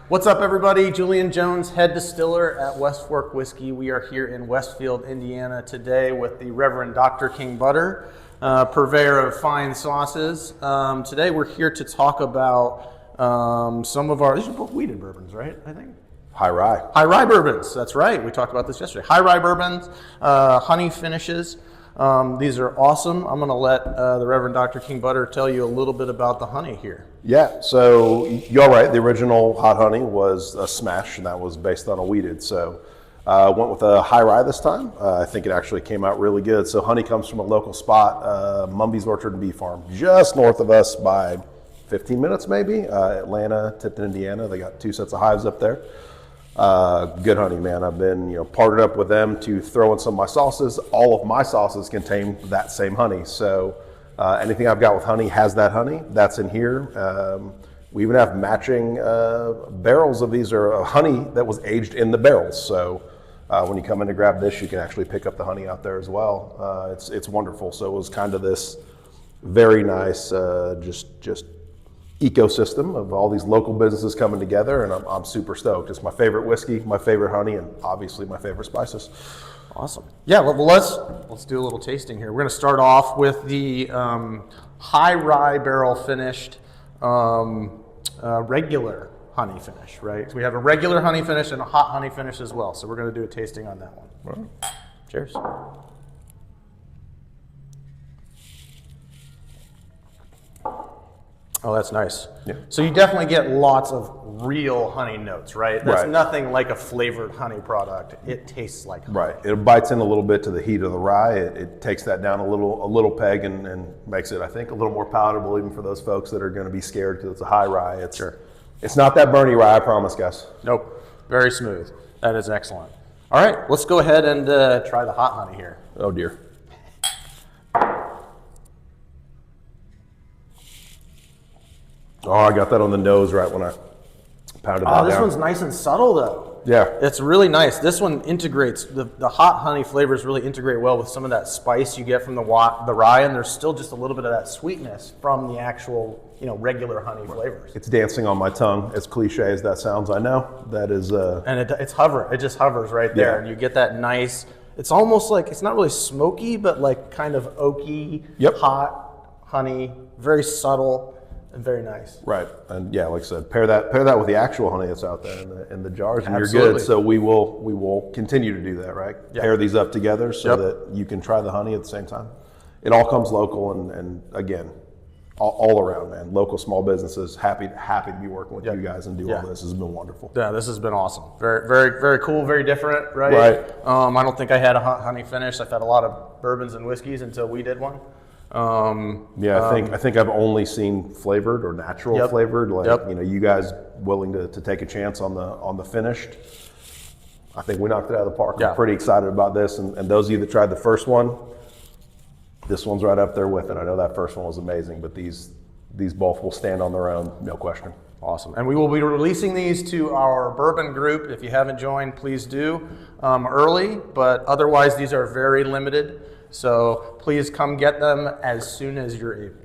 What's up, everybody? Julian Jones, head distiller at West Fork Whiskey. We are here in Westfield, Indiana today with the Reverend Dr. King Butter, purveyor of fine sauces. Today we're here to talk about some of our, these are both wheated bourbons, right? I think. High rye. High rye bourbons, that's right. We talked about this yesterday. High rye bourbons, honey finishes. These are awesome. I'm going to let the Reverend Dr. King Butter tell you a little bit about the honey here. Yeah, so you're right. The original hot honey was a smash, and that was based on a wheated. So went with a high rye this time. I think it actually came out really good. So honey comes from a local spot, Mumbee's Orchard and Bee Farm, just north of us by 15 minutes maybe. Atlanta, Tipton, Indiana. They got 2 sets of hives up there. Good honey, man. I've been, partnered up with them to throw in some of my sauces. All of my sauces contain that same honey. So anything I've got with honey has that honey. That's in here. We even have matching barrels of these are honey that was aged in the barrels. So when you come in to grab this, you can actually pick up the honey out there as well. It's wonderful. So it was kind of this very nice, just ecosystem of all these local businesses coming together, and I'm super stoked. It's my favorite whiskey, my favorite honey, and obviously my favorite spices. Awesome. Yeah, well, let's do a little tasting here. We're going to start off with the high rye barrel finished regular honey finish, right? So we have a regular honey finish and a hot honey finish as well. So we're going to do a tasting on that one. All right. Cheers. Oh, that's nice. Yeah. So you definitely get lots of real honey notes, right? That's Right. nothing like a flavored honey product. It tastes like honey. Right. It bites in a little bit to the heat of the rye. It takes that down a little peg and makes it, I think, a little more palatable even for those folks that are going to be scared because it's a high rye. It's not that burny rye, I promise, guys. Nope. Very smooth. That is excellent. All right, let's go ahead and try the hot honey here. Oh dear. Oh, I got that on the nose right when I pounded that down. Oh, this one's nice and subtle though. Yeah. It's really nice. This one integrates, the hot honey flavors really integrate well with some of that spice you get from the rye, and there's still just a little bit of that sweetness from the actual, regular honey flavors. It's dancing on my tongue, as cliche as that sounds, I know. That is... And it's hovering. It just hovers right there, Yeah. and you get that nice, it's almost like, it's not really smoky, but like kind of oaky, hot honey, very subtle. And very nice. Right, and yeah, like I said, pair that with the actual honey that's out there in the jars, and Absolutely. you're good. So we will continue to do that, right? Yep. Pair these up together so that you can try the honey at the same time. It all comes local, and again, all around, man. Local small businesses, happy to be working with you guys and do all this. This has been wonderful. Yeah, this has been awesome. Very, very, very cool. Very different, right? Right. I don't think I had a hot honey finish. I've had a lot of bourbons and whiskeys until we did one. I think I've only seen flavored or natural flavored. You guys willing to take a chance on the finished. I think we knocked it out of the park. Yeah. I'm pretty excited about this, and those of you that tried the first one, this one's right up there with it. I know that first one was amazing, but these both will stand on their own, no question. Awesome. And we will be releasing these to our bourbon group. If you haven't joined, please do early, but otherwise these are very limited. So please come get them as soon as you're able.